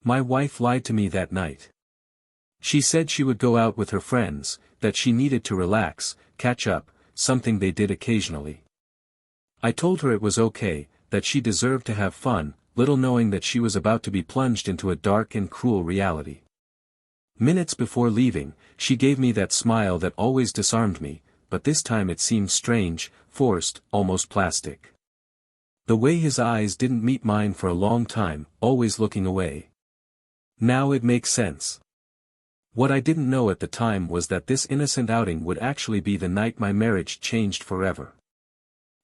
My wife lied to me that night. She said she would go out with her friends, that she needed to relax, catch up, something they did occasionally. I told her it was okay, that she deserved to have fun, little knowing that she was about to be plunged into a dark and cruel reality. Minutes before leaving, she gave me that smile that always disarmed me, but this time it seemed strange, forced, almost plastic. The way his eyes didn't meet mine for a long time, always looking away. Now it makes sense. What I didn't know at the time was that this innocent outing would actually be the night my marriage changed forever.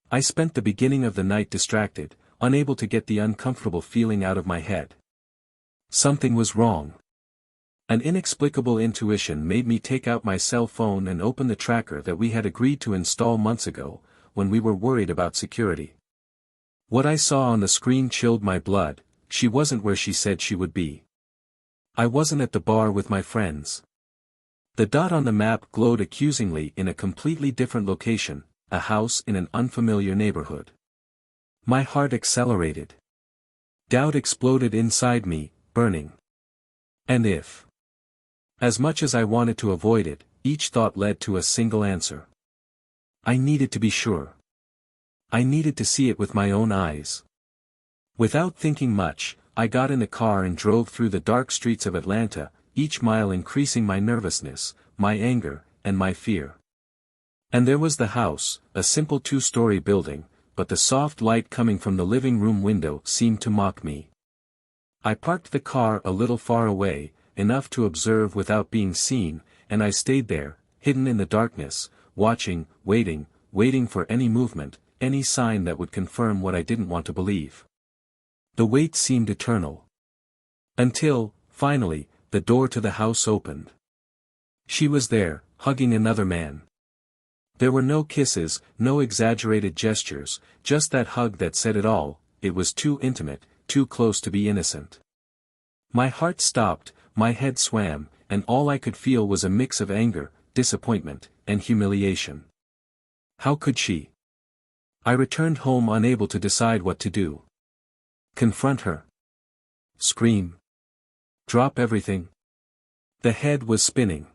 I spent the beginning of the night distracted, unable to get the uncomfortable feeling out of my head. Something was wrong. An inexplicable intuition made me take out my cell phone and open the tracker that we had agreed to install months ago, when we were worried about security. What I saw on the screen chilled my blood. She wasn't where she said she would be. I wasn't at the bar with my friends. The dot on the map glowed accusingly in a completely different location, a house in an unfamiliar neighborhood. My heart accelerated. Doubt exploded inside me, burning. And if? As much as I wanted to avoid it, each thought led to a single answer. I needed to be sure. I needed to see it with my own eyes. Without thinking much, I got in the car and drove through the dark streets of Atlanta, each mile increasing my nervousness, my anger, and my fear. And there was the house, a simple two-story building, but the soft light coming from the living room window seemed to mock me. I parked the car a little far away, enough to observe without being seen, and I stayed there, hidden in the darkness, watching, waiting for any movement, any sign that would confirm what I didn't want to believe. The wait seemed eternal. Until, finally, the door to the house opened. She was there, hugging another man. There were no kisses, no exaggerated gestures, just that hug that said it all. It was too intimate, too close to be innocent. My heart stopped, my head swam, and all I could feel was a mix of anger, disappointment, and humiliation. How could she? I returned home unable to decide what to do. Confront her? Scream? Drop everything? The head was spinning.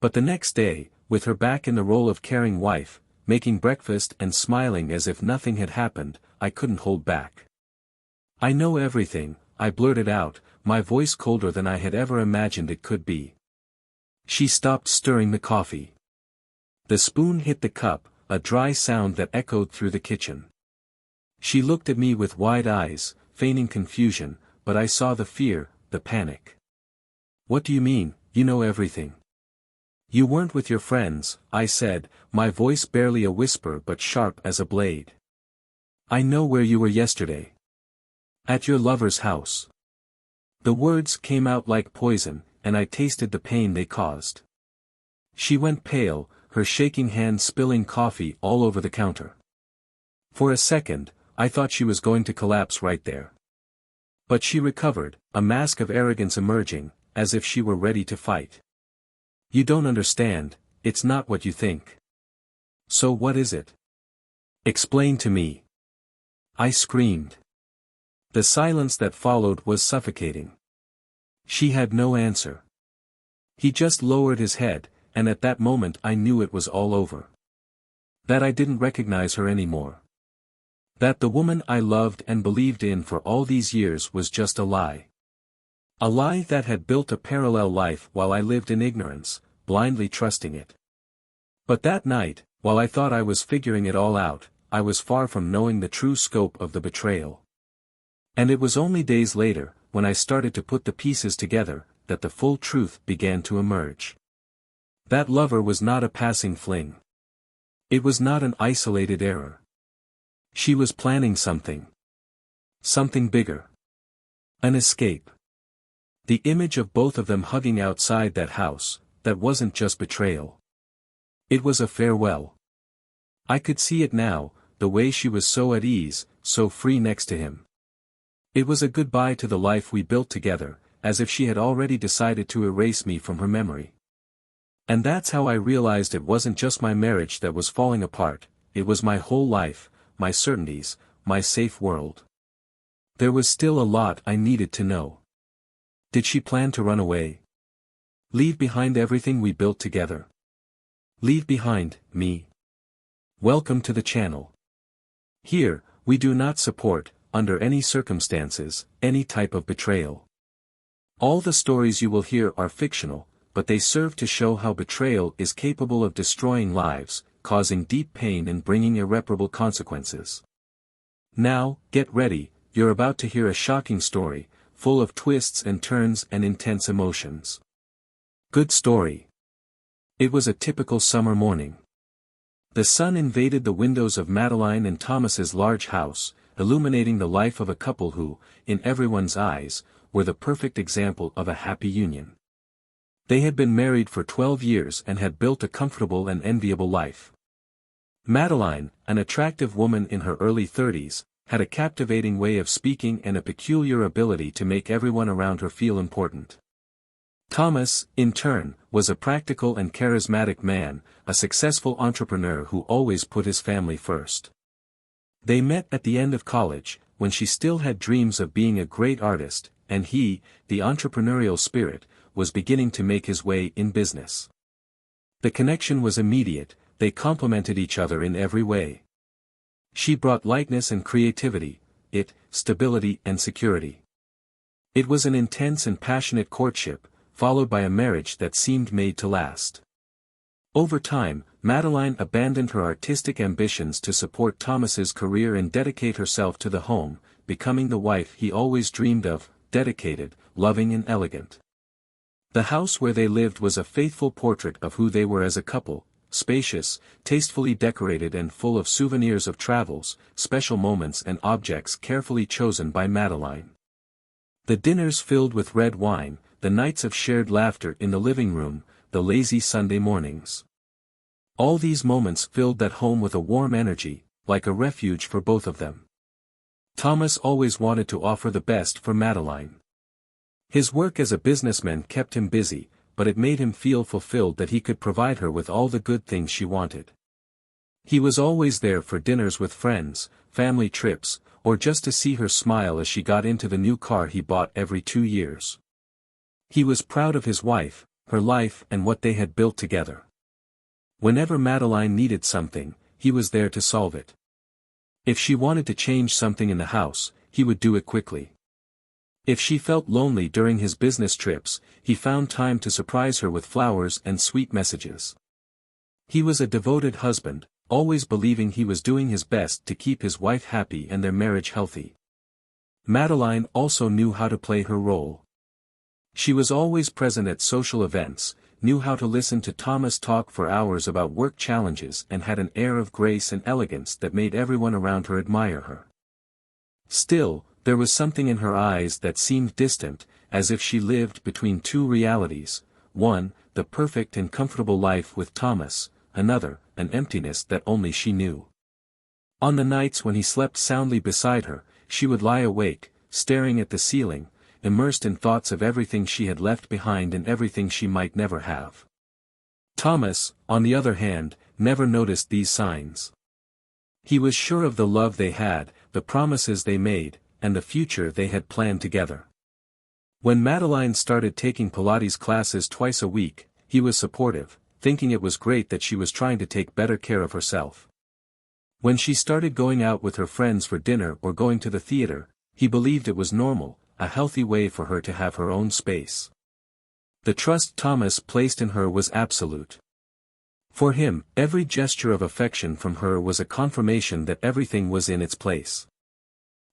But the next day, with her back in the role of caring wife, making breakfast and smiling as if nothing had happened, I couldn't hold back. I know everything, I blurted out, my voice colder than I had ever imagined it could be. She stopped stirring the coffee. The spoon hit the cup, a dry sound that echoed through the kitchen. She looked at me with wide eyes, feigning confusion, but I saw the fear, the panic. What do you mean, you know everything? You weren't with your friends, I said, my voice barely a whisper but sharp as a blade. I know where you were yesterday. At your lover's house. The words came out like poison, and I tasted the pain they caused. She went pale, her shaking hand spilling coffee all over the counter. For a second, I thought she was going to collapse right there. But she recovered, a mask of arrogance emerging, as if she were ready to fight. You don't understand, it's not what you think. So what is it? Explain to me. I screamed. The silence that followed was suffocating. She had no answer. He just lowered his head, and at that moment I knew it was all over. That I didn't recognize her anymore. That the woman I loved and believed in for all these years was just a lie. A lie that had built a parallel life while I lived in ignorance, blindly trusting it. But that night, while I thought I was figuring it all out, I was far from knowing the true scope of the betrayal. And it was only days later, when I started to put the pieces together, that the full truth began to emerge. That lover was not a passing fling. It was not an isolated error. She was planning something. Something bigger. An escape. The image of both of them hugging outside that house, that wasn't just betrayal. It was a farewell. I could see it now, the way she was so at ease, so free next to him. It was a goodbye to the life we built together, as if she had already decided to erase me from her memory. And that's how I realized it wasn't just my marriage that was falling apart, it was my whole life, my certainties, my safe world. There was still a lot I needed to know. Did she plan to run away? Leave behind everything we built together? Leave behind me? Welcome to the channel. Here, we do not support, under any circumstances, any type of betrayal. All the stories you will hear are fictional, but they serve to show how betrayal is capable of destroying lives, causing deep pain and bringing irreparable consequences. Now, get ready, you're about to hear a shocking story, full of twists and turns and intense emotions. Good story. It was a typical summer morning. The sun invaded the windows of Madeline and Thomas's large house, illuminating the life of a couple who, in everyone's eyes, were the perfect example of a happy union. They had been married for 12 years and had built a comfortable and enviable life. Madeline, an attractive woman in her early 30s, had a captivating way of speaking and a peculiar ability to make everyone around her feel important. Thomas, in turn, was a practical and charismatic man, a successful entrepreneur who always put his family first. They met at the end of college, when she still had dreams of being a great artist, and he, the entrepreneurial spirit, was beginning to make his way in business. The connection was immediate, they complemented each other in every way. She brought lightness and creativity, stability and security. It was an intense and passionate courtship, followed by a marriage that seemed made to last. Over time, Madeline abandoned her artistic ambitions to support Thomas's career and dedicate herself to the home, becoming the wife he always dreamed of, dedicated, loving and elegant. The house where they lived was a faithful portrait of who they were as a couple, spacious, tastefully decorated and full of souvenirs of travels, special moments and objects carefully chosen by Madeline. The dinners filled with red wine, the nights of shared laughter in the living room, the lazy Sunday mornings. All these moments filled that home with a warm energy, like a refuge for both of them. Thomas always wanted to offer the best for Madeline. His work as a businessman kept him busy, but it made him feel fulfilled that he could provide her with all the good things she wanted. He was always there for dinners with friends, family trips, or just to see her smile as she got into the new car he bought every 2 years. He was proud of his wife, her life and what they had built together. Whenever Madeline needed something, he was there to solve it. If she wanted to change something in the house, he would do it quickly. If she felt lonely during his business trips, he found time to surprise her with flowers and sweet messages. He was a devoted husband, always believing he was doing his best to keep his wife happy and their marriage healthy. Madeline also knew how to play her role. She was always present at social events, knew how to listen to Thomas talk for hours about work challenges and had an air of grace and elegance that made everyone around her admire her. Still, there was something in her eyes that seemed distant, as if she lived between two realities, one, the perfect and comfortable life with Thomas, another, an emptiness that only she knew. On the nights when he slept soundly beside her, she would lie awake, staring at the ceiling, immersed in thoughts of everything she had left behind and everything she might never have. Thomas, on the other hand, never noticed these signs. He was sure of the love they had, the promises they made, and the future they had planned together. When Madeline started taking Pilates classes twice a week, he was supportive, thinking it was great that she was trying to take better care of herself. When she started going out with her friends for dinner or going to the theater, he believed it was normal, a healthy way for her to have her own space. The trust Thomas placed in her was absolute. For him, every gesture of affection from her was a confirmation that everything was in its place.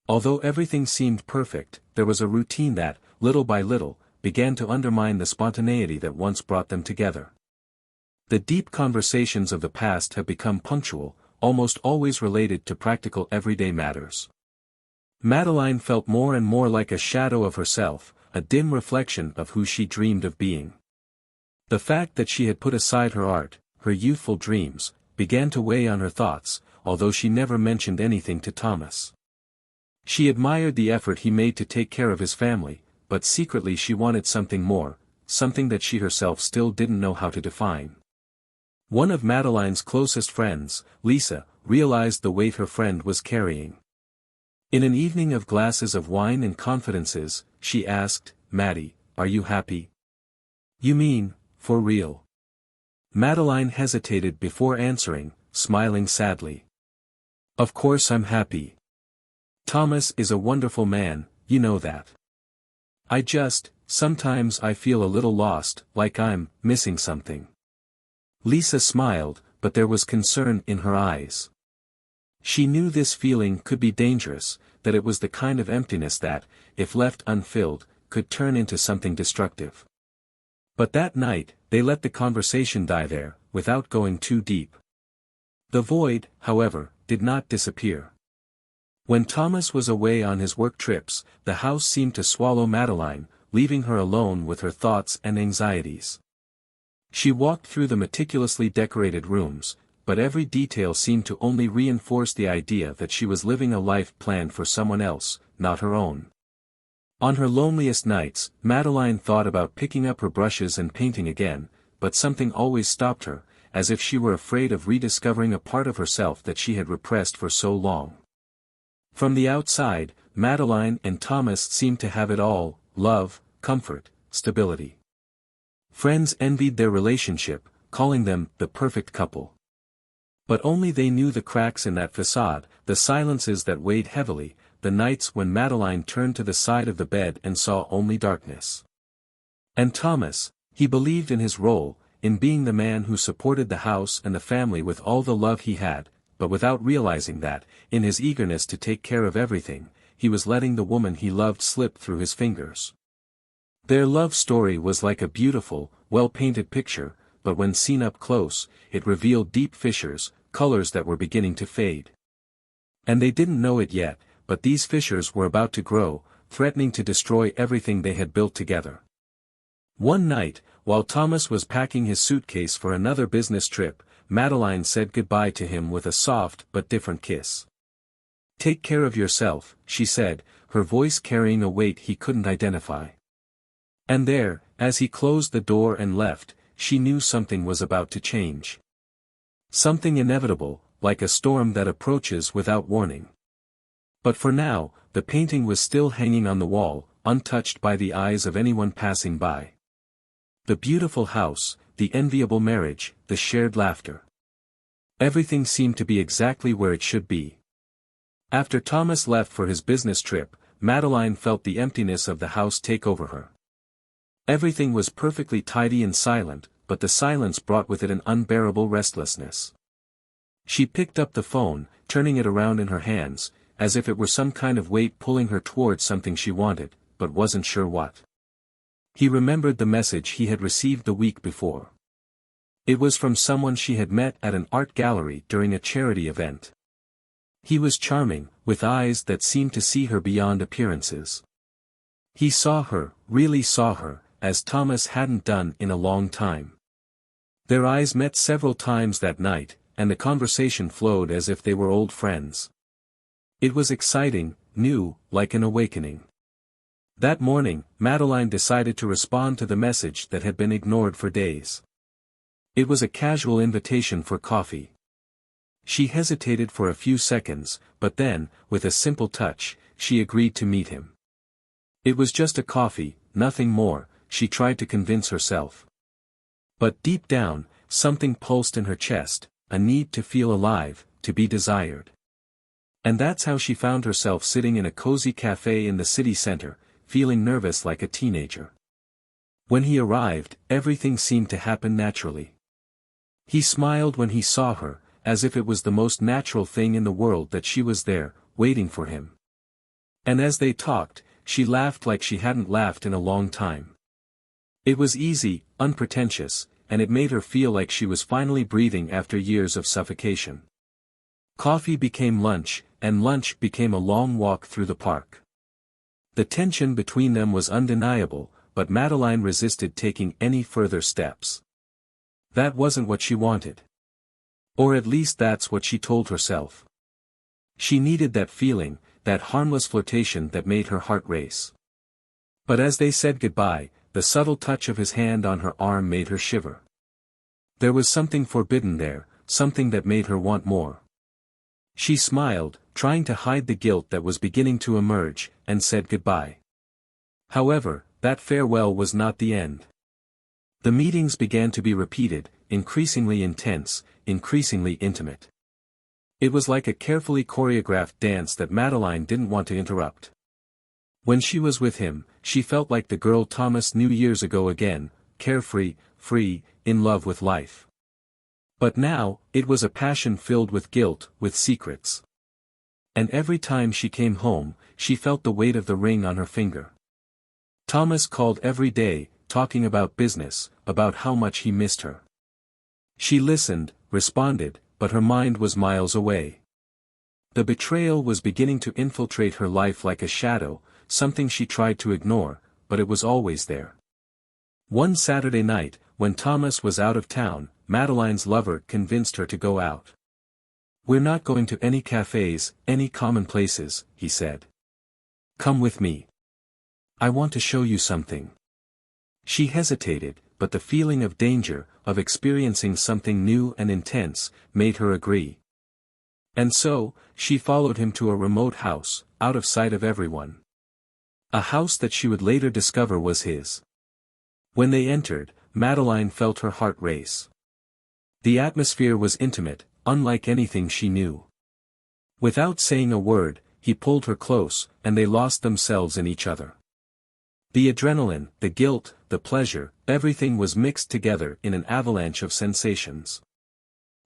Although everything seemed perfect, there was a routine that, little by little, began to undermine the spontaneity that once brought them together. The deep conversations of the past have become punctual, almost always related to practical everyday matters. Madeline felt more and more like a shadow of herself, a dim reflection of who she dreamed of being. The fact that she had put aside her art, her youthful dreams, began to weigh on her thoughts, although she never mentioned anything to Thomas. She admired the effort he made to take care of his family, but secretly she wanted something more, something that she herself still didn't know how to define. One of Madeline's closest friends, Lisa, realized the weight her friend was carrying. In an evening of glasses of wine and confidences, she asked, "Maddie, are you happy? You mean, for real? Madeline hesitated before answering, smiling sadly. Of course I'm happy. Thomas is a wonderful man, you know that. Sometimes I feel a little lost, like I'm missing something. Lisa smiled, but there was concern in her eyes. She knew this feeling could be dangerous, that it was the kind of emptiness that, if left unfilled, could turn into something destructive. But that night, they let the conversation die there, without going too deep. The void, however, did not disappear. When Thomas was away on his work trips, the house seemed to swallow Madeline, leaving her alone with her thoughts and anxieties. She walked through the meticulously decorated rooms, but every detail seemed to only reinforce the idea that she was living a life planned for someone else, not her own. On her loneliest nights, Madeline thought about picking up her brushes and painting again, but something always stopped her, as if she were afraid of rediscovering a part of herself that she had repressed for so long. From the outside, Madeline and Thomas seemed to have it all: love, comfort, stability. Friends envied their relationship, calling them the perfect couple. But only they knew the cracks in that facade, the silences that weighed heavily, the nights when Madeline turned to the side of the bed and saw only darkness. And Thomas, he believed in his role, in being the man who supported the house and the family with all the love he had, but without realizing that, in his eagerness to take care of everything, he was letting the woman he loved slip through his fingers. Their love story was like a beautiful, well-painted picture, but when seen up close, it revealed deep fissures, colors that were beginning to fade. And they didn't know it yet, but these fissures were about to grow, threatening to destroy everything they had built together. One night, while Thomas was packing his suitcase for another business trip, Madeline said goodbye to him with a soft but different kiss. "Take care of yourself," she said, her voice carrying a weight he couldn't identify. And there, as he closed the door and left, she knew something was about to change. Something inevitable, like a storm that approaches without warning. But for now, the painting was still hanging on the wall, untouched by the eyes of anyone passing by. The beautiful house, the enviable marriage, the shared laughter. Everything seemed to be exactly where it should be. After Thomas left for his business trip, Madeline felt the emptiness of the house take over her. Everything was perfectly tidy and silent, but the silence brought with it an unbearable restlessness. She picked up the phone, turning it around in her hands, as if it were some kind of weight pulling her towards something she wanted, but wasn't sure what. He remembered the message he had received the week before. It was from someone she had met at an art gallery during a charity event. He was charming, with eyes that seemed to see her beyond appearances. He saw her, really saw her, as Thomas hadn't done in a long time. Their eyes met several times that night, and the conversation flowed as if they were old friends. It was exciting, new, like an awakening. That morning, Madeline decided to respond to the message that had been ignored for days. It was a casual invitation for coffee. She hesitated for a few seconds, but then, with a simple touch, she agreed to meet him. It was just a coffee, nothing more, she tried to convince herself. But deep down, something pulsed in her chest, a need to feel alive, to be desired. And that's how she found herself sitting in a cozy cafe in the city center, feeling nervous like a teenager. When he arrived, everything seemed to happen naturally. He smiled when he saw her, as if it was the most natural thing in the world that she was there, waiting for him. And as they talked, she laughed like she hadn't laughed in a long time. It was easy, unpretentious, and it made her feel like she was finally breathing after years of suffocation. Coffee became lunch, and lunch became a long walk through the park. The tension between them was undeniable, but Madeline resisted taking any further steps. That wasn't what she wanted. Or at least that's what she told herself. She needed that feeling, that harmless flirtation that made her heart race. But as they said goodbye, the subtle touch of his hand on her arm made her shiver. There was something forbidden there, something that made her want more. She smiled, trying to hide the guilt that was beginning to emerge, and said goodbye. However, that farewell was not the end. The meetings began to be repeated, increasingly intense, increasingly intimate. It was like a carefully choreographed dance that Madeline didn't want to interrupt. When she was with him, she felt like the girl Thomas knew years ago again, carefree, free, in love with life. But now, it was a passion filled with guilt, with secrets. And every time she came home, she felt the weight of the ring on her finger. Thomas called every day, talking about business, about how much he missed her. She listened, responded, but her mind was miles away. The betrayal was beginning to infiltrate her life like a shadow, something she tried to ignore, but it was always there. One Saturday night, when Thomas was out of town, Madeline's lover convinced her to go out. "We're not going to any cafes, any common places," he said. "Come with me. I want to show you something." She hesitated, but the feeling of danger, of experiencing something new and intense, made her agree. And so, she followed him to a remote house, out of sight of everyone. A house that she would later discover was his. When they entered, Madeline felt her heart race. The atmosphere was intimate, unlike anything she knew. Without saying a word, he pulled her close, and they lost themselves in each other. The adrenaline, the guilt, the pleasure, everything was mixed together in an avalanche of sensations.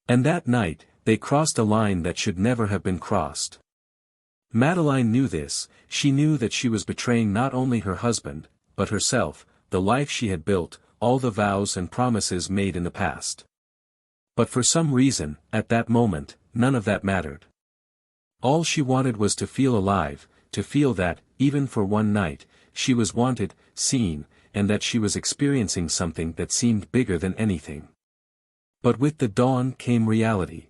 And that night, they crossed a line that should never have been crossed. Madeline knew this. She knew that she was betraying not only her husband, but herself, the life she had built, all the vows and promises made in the past. But for some reason, at that moment, none of that mattered. All she wanted was to feel alive, to feel that, even for one night, she was wanted, seen, and that she was experiencing something that seemed bigger than anything. But with the dawn came reality.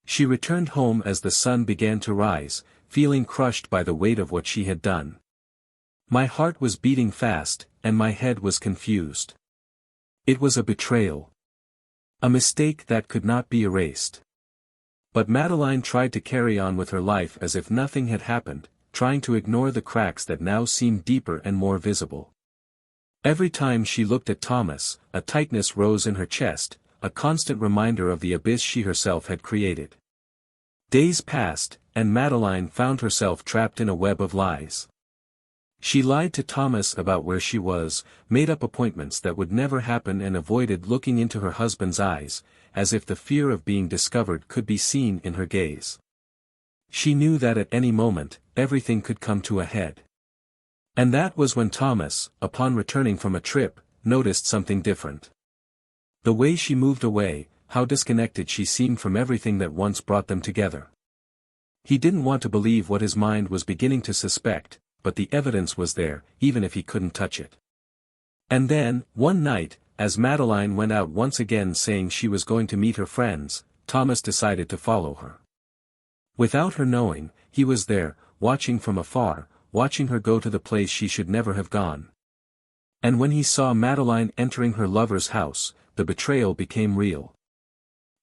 She returned home as the sun began to rise, feeling crushed by the weight of what she had done. "My heart was beating fast, and my head was confused. It was a betrayal. A mistake that could not be erased." But Madeline tried to carry on with her life as if nothing had happened, trying to ignore the cracks that now seemed deeper and more visible. Every time she looked at Thomas, a tightness rose in her chest, a constant reminder of the abyss she herself had created. Days passed, and Madeline found herself trapped in a web of lies. She lied to Thomas about where she was, made up appointments that would never happen and avoided looking into her husband's eyes, as if the fear of being discovered could be seen in her gaze. She knew that at any moment, everything could come to a head. And that was when Thomas, upon returning from a trip, noticed something different. The way she moved away, how disconnected she seemed from everything that once brought them together. He didn't want to believe what his mind was beginning to suspect, but the evidence was there, even if he couldn't touch it. And then, one night, as Madeline went out once again saying she was going to meet her friends, Thomas decided to follow her. Without her knowing, he was there, watching from afar, watching her go to the place she should never have gone. And when he saw Madeline entering her lover's house, the betrayal became real.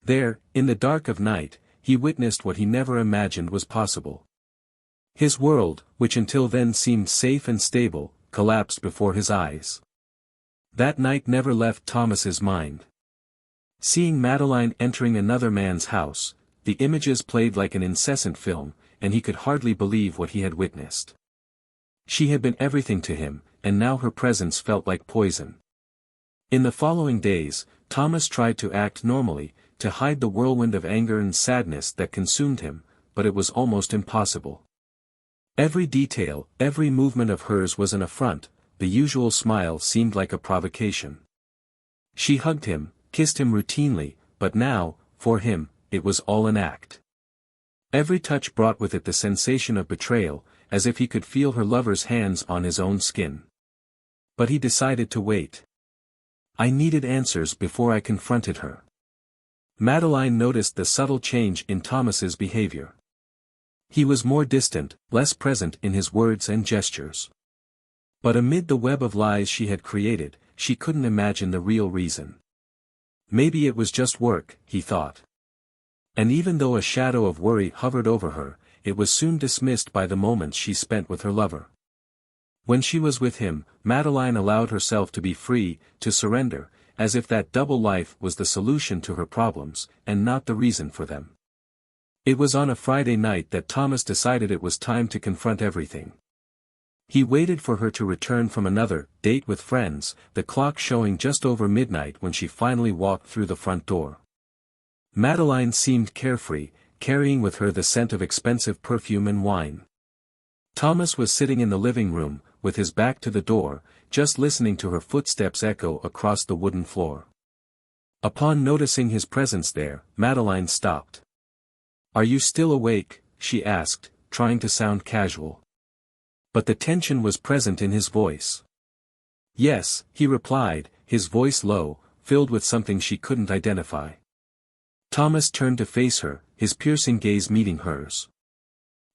There, in the dark of night, he witnessed what he never imagined was possible. His world, which until then seemed safe and stable, collapsed before his eyes. That night never left Thomas's mind. Seeing Madeline entering another man's house, the images played like an incessant film, and he could hardly believe what he had witnessed. She had been everything to him, and now her presence felt like poison. In the following days, Thomas tried to act normally, to hide the whirlwind of anger and sadness that consumed him, but it was almost impossible. Every detail, every movement of hers was an affront, the usual smile seemed like a provocation. She hugged him, kissed him routinely, but now, for him, it was all an act. Every touch brought with it the sensation of betrayal, as if he could feel her lover's hands on his own skin. But he decided to wait. "I needed answers before I confronted her." Madeline noticed the subtle change in Thomas's behavior. He was more distant, less present in his words and gestures. But amid the web of lies she had created, she couldn't imagine the real reason. Maybe it was just work, he thought. And even though a shadow of worry hovered over her, it was soon dismissed by the moments she spent with her lover. When she was with him, Madeline allowed herself to be free, to surrender, as if that double life was the solution to her problems, and not the reason for them. It was on a Friday night that Thomas decided it was time to confront everything. He waited for her to return from another date with friends, the clock showing just over midnight when she finally walked through the front door. Madeline seemed carefree, carrying with her the scent of expensive perfume and wine. Thomas was sitting in the living room, with his back to the door, just listening to her footsteps echo across the wooden floor. Upon noticing his presence there, Madeline stopped. "Are you still awake?" she asked, trying to sound casual. But the tension was present in his voice. "Yes," he replied, his voice low, filled with something she couldn't identify. Thomas turned to face her, his piercing gaze meeting hers.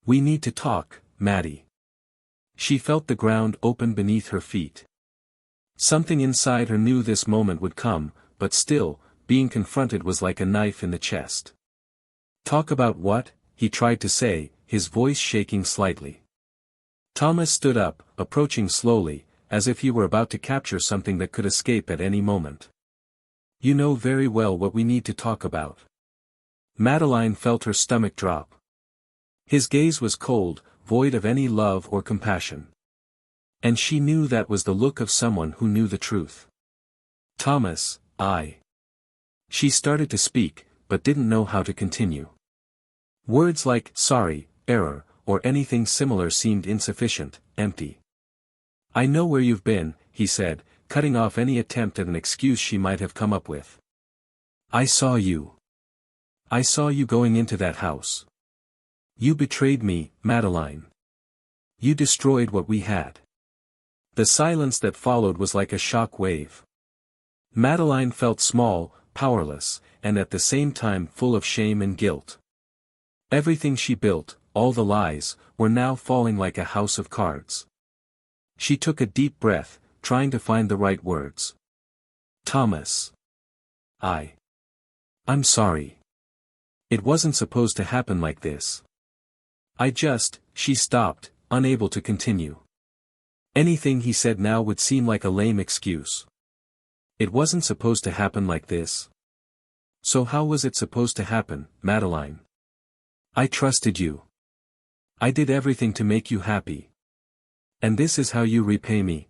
"We need to talk, Maddie." She felt the ground open beneath her feet. Something inside her knew this moment would come, but still, being confronted was like a knife in the chest. "Talk about what?" he tried to say, his voice shaking slightly. Thomas stood up, approaching slowly, as if he were about to capture something that could escape at any moment. "You know very well what we need to talk about." Madeline felt her stomach drop. His gaze was cold, void of any love or compassion. And she knew that was the look of someone who knew the truth. "Thomas, She started to speak, but didn't know how to continue. Words like sorry, error, or anything similar seemed insufficient, empty. "I know where you've been," he said, cutting off any attempt at an excuse she might have come up with. I saw you going into that house. You betrayed me, Madeline. You destroyed what we had." The silence that followed was like a shock wave. Madeline felt small, powerless, and at the same time full of shame and guilt. Everything she built, all the lies, were now falling like a house of cards. She took a deep breath, trying to find the right words. "Thomas. I'm sorry. It wasn't supposed to happen like this. She stopped, unable to continue. Anything he said now would seem like a lame excuse. It wasn't supposed to happen like this. So how was it supposed to happen, Madeline? I trusted you. I did everything to make you happy. And this is how you repay me."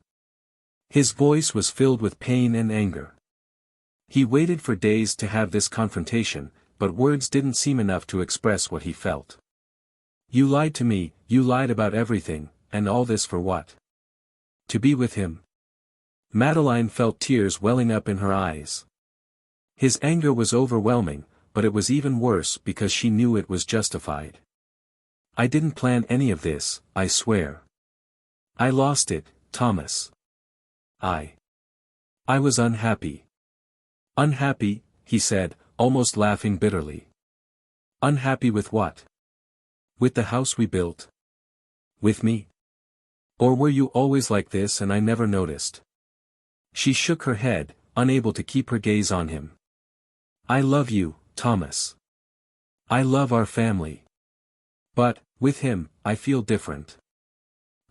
His voice was filled with pain and anger. He waited for days to have this confrontation, but words didn't seem enough to express what he felt. "You lied to me, you lied about everything, and all this for what? To be with him?" Madeline felt tears welling up in her eyes. His anger was overwhelming, but it was even worse because she knew it was justified. "I didn't plan any of this, I swear. I lost it, Thomas. I was unhappy." "Unhappy," he said, almost laughing bitterly. "Unhappy with what? With the house we built? With me? Or were you always like this and I never noticed?" She shook her head, unable to keep her gaze on him. "I love you, Thomas. I love our family. But, with him, I feel different.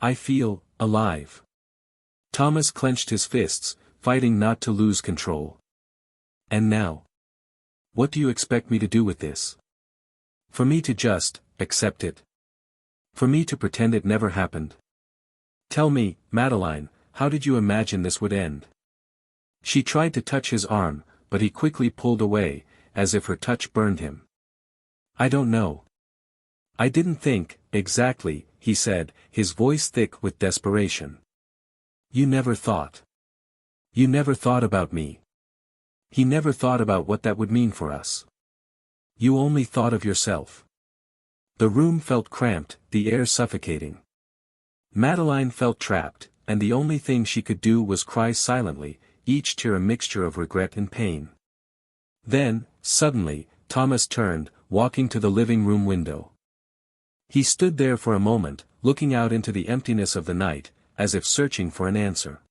I feel alive." Thomas clenched his fists, fighting not to lose control. "And now? What do you expect me to do with this? For me to just accept it? For me to pretend it never happened? Tell me, Madeline, how did you imagine this would end?" She tried to touch his arm, but he quickly pulled away, as if her touch burned him. "I don't know. I didn't think, exactly," he said, his voice thick with desperation. "You never thought. You never thought about me. He never thought about what that would mean for us. You only thought of yourself." The room felt cramped, the air suffocating. Madeline felt trapped, and the only thing she could do was cry silently, each tear a mixture of regret and pain. Then, suddenly, Thomas turned, walking to the living room window. He stood there for a moment, looking out into the emptiness of the night, as if searching for an answer.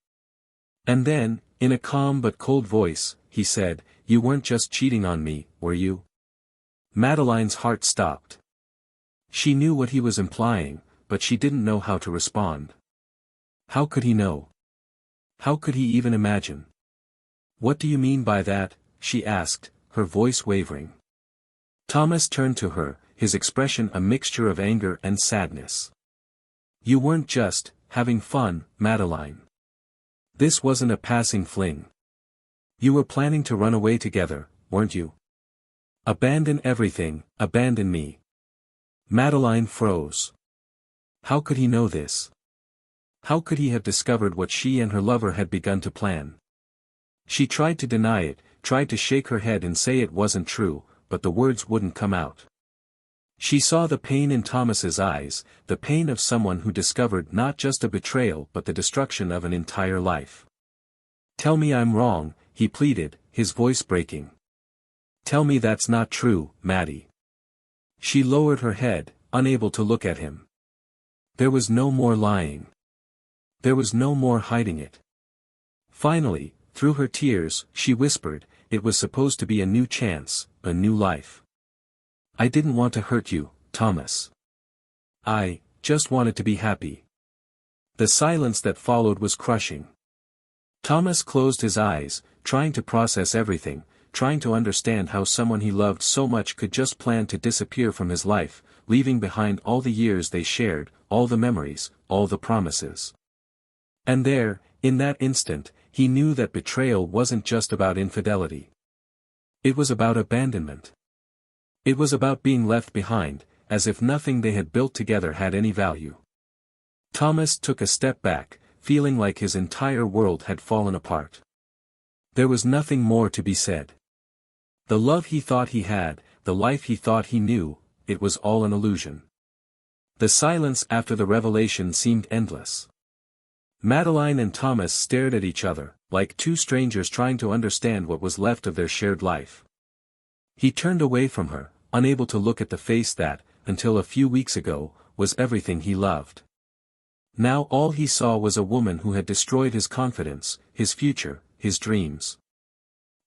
And then, in a calm but cold voice, he said, "You weren't just cheating on me, were you?" Madeline's heart stopped. She knew what he was implying, but she didn't know how to respond. How could he know? How could he even imagine? What do you mean by that? She asked, her voice wavering. Thomas turned to her, his expression a mixture of anger and sadness. You weren't just having fun, Madeline. This wasn't a passing fling. You were planning to run away together, weren't you? Abandon everything, abandon me. Madeline froze. How could he know this? How could he have discovered what she and her lover had begun to plan? She tried to deny it, tried to shake her head and say it wasn't true, but the words wouldn't come out. She saw the pain in Thomas's eyes, the pain of someone who discovered not just a betrayal but the destruction of an entire life. Tell me I'm wrong, he pleaded, his voice breaking. Tell me that's not true, Maddie. She lowered her head, unable to look at him. There was no more lying. There was no more hiding it. Finally, through her tears, she whispered, it was supposed to be a new chance, a new life. I didn't want to hurt you, Thomas. I just wanted to be happy. The silence that followed was crushing. Thomas closed his eyes, trying to process everything, trying to understand how someone he loved so much could just plan to disappear from his life, leaving behind all the years they shared, all the memories, all the promises. And there, in that instant, he knew that betrayal wasn't just about infidelity. It was about abandonment. It was about being left behind, as if nothing they had built together had any value. Thomas took a step back, feeling like his entire world had fallen apart. There was nothing more to be said. The love he thought he had, the life he thought he knew, it was all an illusion. The silence after the revelation seemed endless. Madeline and Thomas stared at each other, like two strangers trying to understand what was left of their shared life. He turned away from her, unable to look at the face that, until a few weeks ago, was everything he loved. Now all he saw was a woman who had destroyed his confidence, his future, his dreams.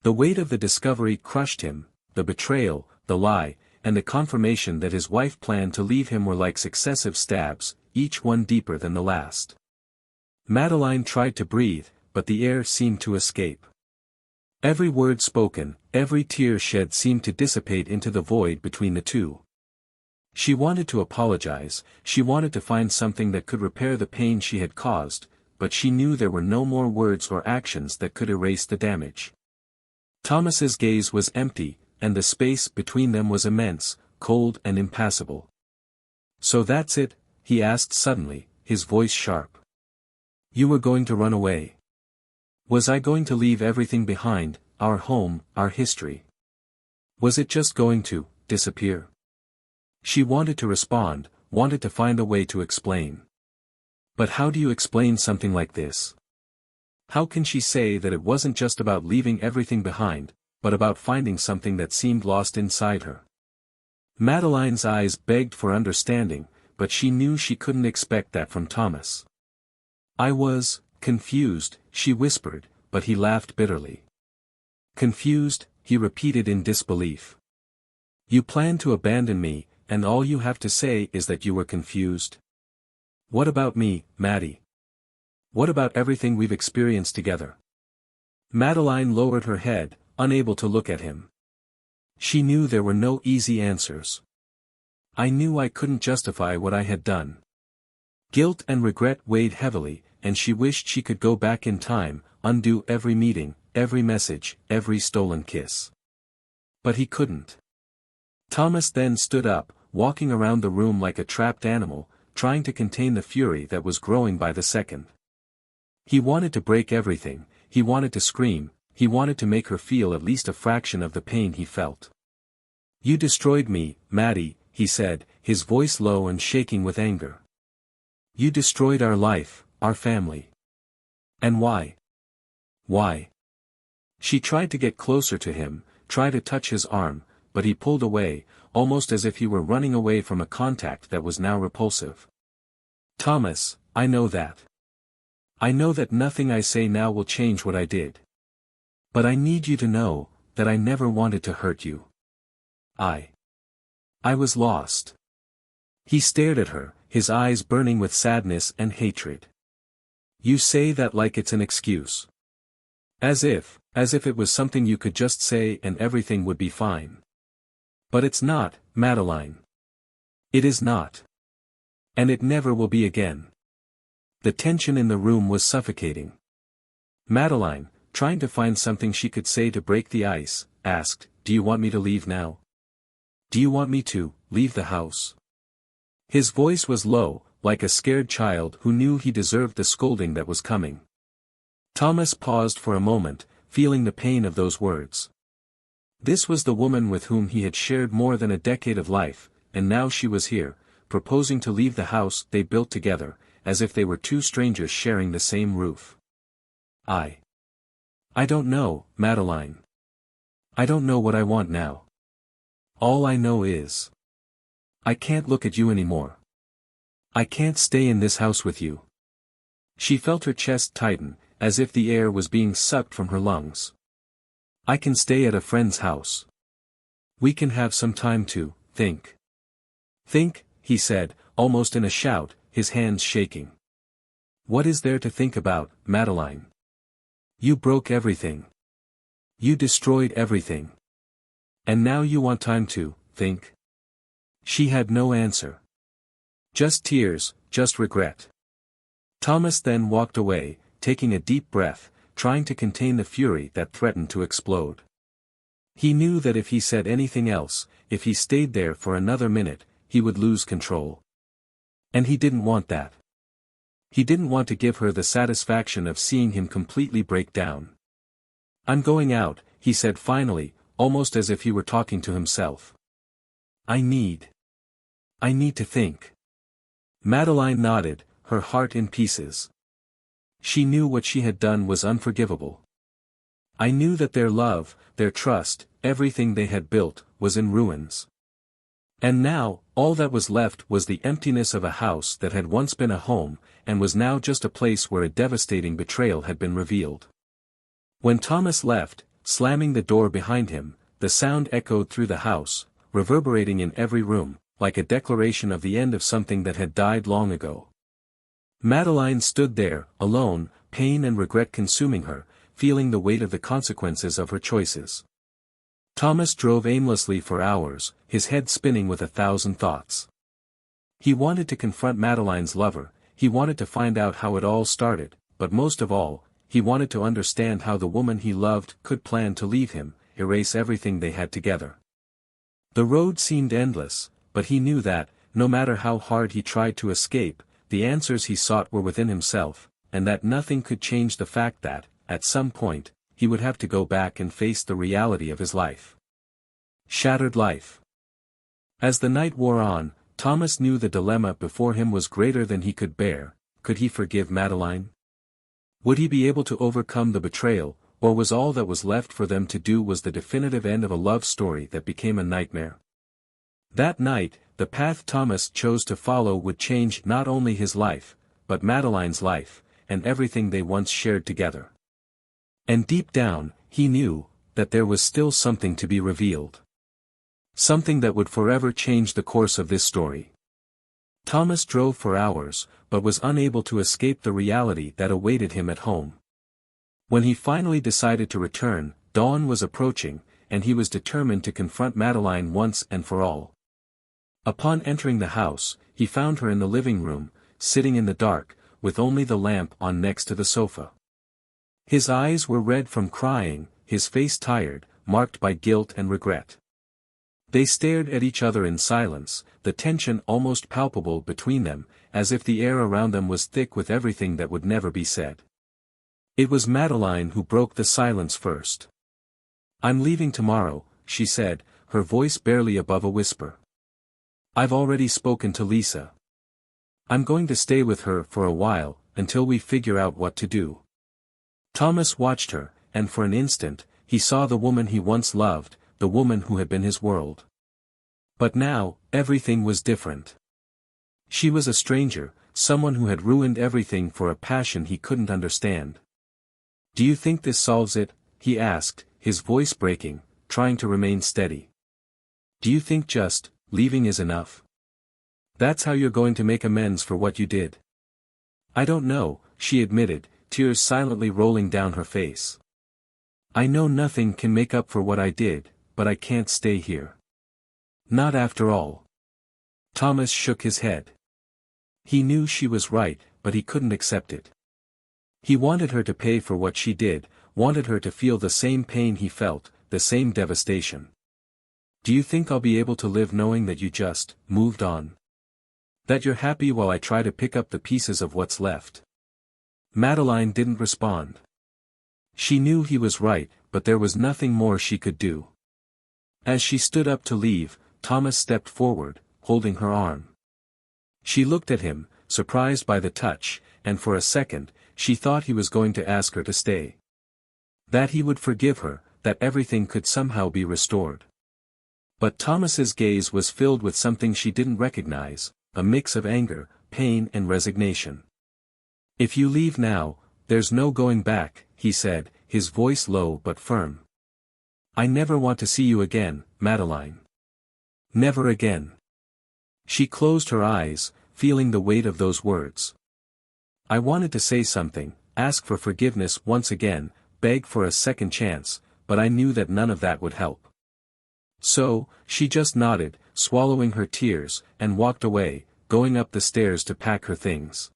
The weight of the discovery crushed him, the betrayal, the lie, and the confirmation that his wife planned to leave him were like successive stabs, each one deeper than the last. Madeline tried to breathe, but the air seemed to escape. Every word spoken, every tear shed seemed to dissipate into the void between the two. She wanted to apologize, she wanted to find something that could repair the pain she had caused, but she knew there were no more words or actions that could erase the damage. Thomas's gaze was empty, and the space between them was immense, cold and impassable. So that's it? He asked suddenly, his voice sharp. You were going to run away. Was I going to leave everything behind, our home, our history? Was it just going to disappear? She wanted to respond, wanted to find a way to explain. But how do you explain something like this? How can she say that it wasn't just about leaving everything behind, but about finding something that seemed lost inside her? Madeline's eyes begged for understanding, but she knew she couldn't expect that from Thomas. I was confused, she whispered, but he laughed bitterly. Confused, he repeated in disbelief. You planned to abandon me, and all you have to say is that you were confused? What about me, Maddie? What about everything we've experienced together? Madeline lowered her head, unable to look at him. She knew there were no easy answers. I knew I couldn't justify what I had done. Guilt and regret weighed heavily, and she wished she could go back in time, undo every meeting, every message, every stolen kiss. But he couldn't. Thomas then stood up, walking around the room like a trapped animal, trying to contain the fury that was growing by the second. He wanted to break everything, he wanted to scream, he wanted to make her feel at least a fraction of the pain he felt. You destroyed me, Maddie, he said, his voice low and shaking with anger. You destroyed our life, our family. And why? Why? She tried to get closer to him, tried to touch his arm, but he pulled away, almost as if he were running away from a contact that was now repulsive. Thomas, I know that. I know that nothing I say now will change what I did. But I need you to know, that I never wanted to hurt you. I was lost. He stared at her, his eyes burning with sadness and hatred. You say that like it's an excuse. As if it was something you could just say and everything would be fine. But it's not, Madeline. It is not. And it never will be again. The tension in the room was suffocating. Madeline, trying to find something she could say to break the ice, asked, "Do you want me to leave now? Do you want me to leave the house?" His voice was low, like a scared child who knew he deserved the scolding that was coming. Thomas paused for a moment, feeling the pain of those words. This was the woman with whom he had shared more than a decade of life, and now she was here, proposing to leave the house they built together, as if they were two strangers sharing the same roof. I don't know, Madeline. I don't know what I want now. All I know is, I can't look at you anymore. I can't stay in this house with you. She felt her chest tighten, as if the air was being sucked from her lungs. I can stay at a friend's house. We can have some time to think. Think, he said, almost in a shout, his hands shaking. What is there to think about, Madeline? You broke everything. You destroyed everything. And now you want time to think? She had no answer. Just tears, just regret. Thomas then walked away, taking a deep breath, trying to contain the fury that threatened to explode. He knew that if he said anything else, if he stayed there for another minute, he would lose control. And he didn't want that. He didn't want to give her the satisfaction of seeing him completely break down. I'm going out, he said finally, almost as if he were talking to himself. I need to think. Madeline nodded, her heart in pieces. She knew what she had done was unforgivable. I knew that their love, their trust, everything they had built, was in ruins. And now, all that was left was the emptiness of a house that had once been a home, and was now just a place where a devastating betrayal had been revealed. When Thomas left, slamming the door behind him, the sound echoed through the house, reverberating in every room, like a declaration of the end of something that had died long ago. Madeline stood there, alone, pain and regret consuming her, feeling the weight of the consequences of her choices. Thomas drove aimlessly for hours, his head spinning with 1,000 thoughts. He wanted to confront Madeline's lover, he wanted to find out how it all started, but most of all, he wanted to understand how the woman he loved could plan to leave him, erase everything they had together. The road seemed endless, but he knew that, no matter how hard he tried to escape, the answers he sought were within himself, and that nothing could change the fact that, at some point, he would have to go back and face the reality of his life. Shattered life. As the night wore on, Thomas knew the dilemma before him was greater than he could bear. Could he forgive Madeline? Would he be able to overcome the betrayal, or was all that was left for them to do was the definitive end of a love story that became a nightmare? That night, the path Thomas chose to follow would change not only his life, but Madeline's life, and everything they once shared together. And deep down, he knew that there was still something to be revealed. Something that would forever change the course of this story. Thomas drove for hours, but was unable to escape the reality that awaited him at home. When he finally decided to return, dawn was approaching, and he was determined to confront Madeline once and for all. Upon entering the house, he found her in the living room, sitting in the dark, with only the lamp on next to the sofa. His eyes were red from crying, his face tired, marked by guilt and regret. They stared at each other in silence, the tension almost palpable between them, as if the air around them was thick with everything that would never be said. It was Madeline who broke the silence first. I'm leaving tomorrow, she said, her voice barely above a whisper. I've already spoken to Lisa. I'm going to stay with her for a while, until we figure out what to do. Thomas watched her, and for an instant, he saw the woman he once loved, the woman who had been his world. But now, everything was different. She was a stranger, someone who had ruined everything for a passion he couldn't understand. Do you think this solves it? He asked, his voice breaking, trying to remain steady. Do you think just leaving is enough? That's how you're going to make amends for what you did? I don't know, she admitted, tears silently rolling down her face. I know nothing can make up for what I did, but I can't stay here. Not after all. Thomas shook his head. He knew she was right, but he couldn't accept it. He wanted her to pay for what she did, wanted her to feel the same pain he felt, the same devastation. Do you think I'll be able to live knowing that you just moved on? That you're happy while I try to pick up the pieces of what's left? Madeline didn't respond. She knew he was right, but there was nothing more she could do. As she stood up to leave, Thomas stepped forward, holding her arm. She looked at him, surprised by the touch, and for a second, she thought he was going to ask her to stay. That he would forgive her, that everything could somehow be restored. But Thomas's gaze was filled with something she didn't recognize, a mix of anger, pain and resignation. If you leave now, there's no going back, he said, his voice low but firm. I never want to see you again, Madeline. Never again. She closed her eyes, feeling the weight of those words. I wanted to say something, ask for forgiveness once again, beg for a second chance, but I knew that none of that would help. So, she just nodded, swallowing her tears, and walked away, going up the stairs to pack her things.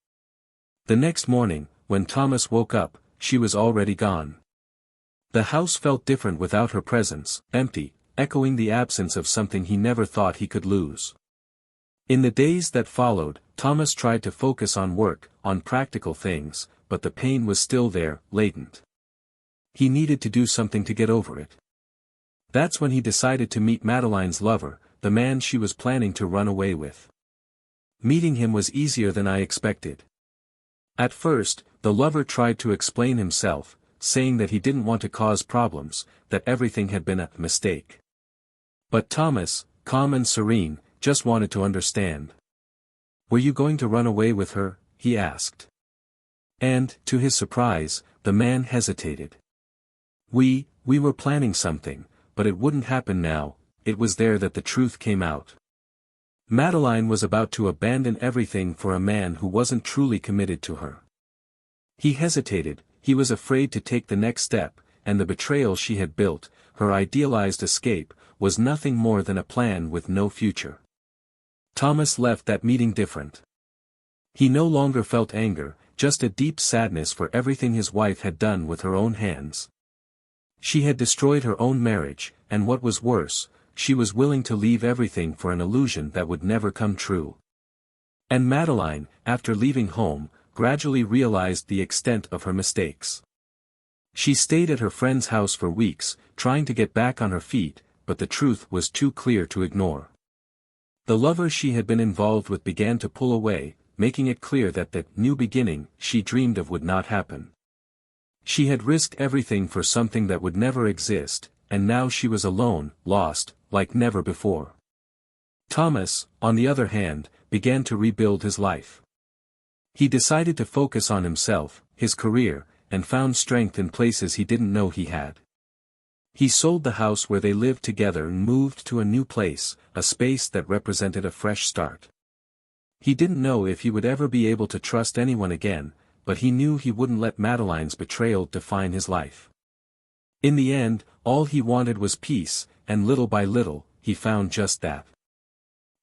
The next morning, when Thomas woke up, she was already gone. The house felt different without her presence, empty, echoing the absence of something he never thought he could lose. In the days that followed, Thomas tried to focus on work, on practical things, but the pain was still there, latent. He needed to do something to get over it. That's when he decided to meet Madeline's lover, the man she was planning to run away with. Meeting him was easier than I expected. At first, the lover tried to explain himself, saying that he didn't want to cause problems, that everything had been a mistake. But Thomas, calm and serene, just wanted to understand. Were you going to run away with her? He asked. And, to his surprise, the man hesitated. We were planning something, but it wouldn't happen now. It was there that the truth came out. Madeline was about to abandon everything for a man who wasn't truly committed to her. He hesitated, he was afraid to take the next step, and the betrayal she had built, her idealized escape, was nothing more than a plan with no future. Thomas left that meeting different. He no longer felt anger, just a deep sadness for everything his wife had done with her own hands. She had destroyed her own marriage, and what was worse, she was willing to leave everything for an illusion that would never come true. And Madeline, after leaving home, gradually realized the extent of her mistakes. She stayed at her friend's house for weeks, trying to get back on her feet, but the truth was too clear to ignore. The lover she had been involved with began to pull away, making it clear that the new beginning she dreamed of would not happen. She had risked everything for something that would never exist, and now she was alone, lost, like never before. Thomas, on the other hand, began to rebuild his life. He decided to focus on himself, his career, and found strength in places he didn't know he had. He sold the house where they lived together and moved to a new place, a space that represented a fresh start. He didn't know if he would ever be able to trust anyone again, but he knew he wouldn't let Madeline's betrayal define his life. In the end, all he wanted was peace, and little by little, he found just that.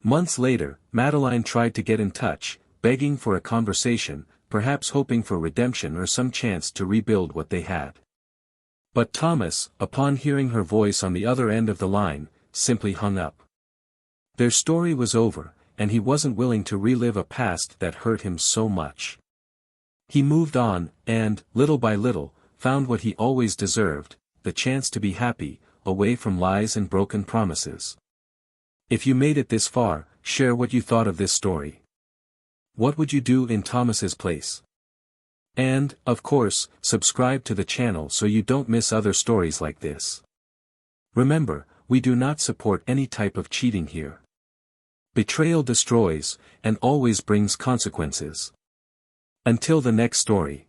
Months later, Madeline tried to get in touch, begging for a conversation, perhaps hoping for redemption or some chance to rebuild what they had. But Thomas, upon hearing her voice on the other end of the line, simply hung up. Their story was over, and he wasn't willing to relive a past that hurt him so much. He moved on, and, little by little, found what he always deserved, the chance to be happy, away from lies and broken promises. If you made it this far, share what you thought of this story. What would you do in Thomas's place? And, of course, subscribe to the channel so you don't miss other stories like this. Remember, we do not support any type of cheating here. Betrayal destroys, and always brings consequences. Until the next story.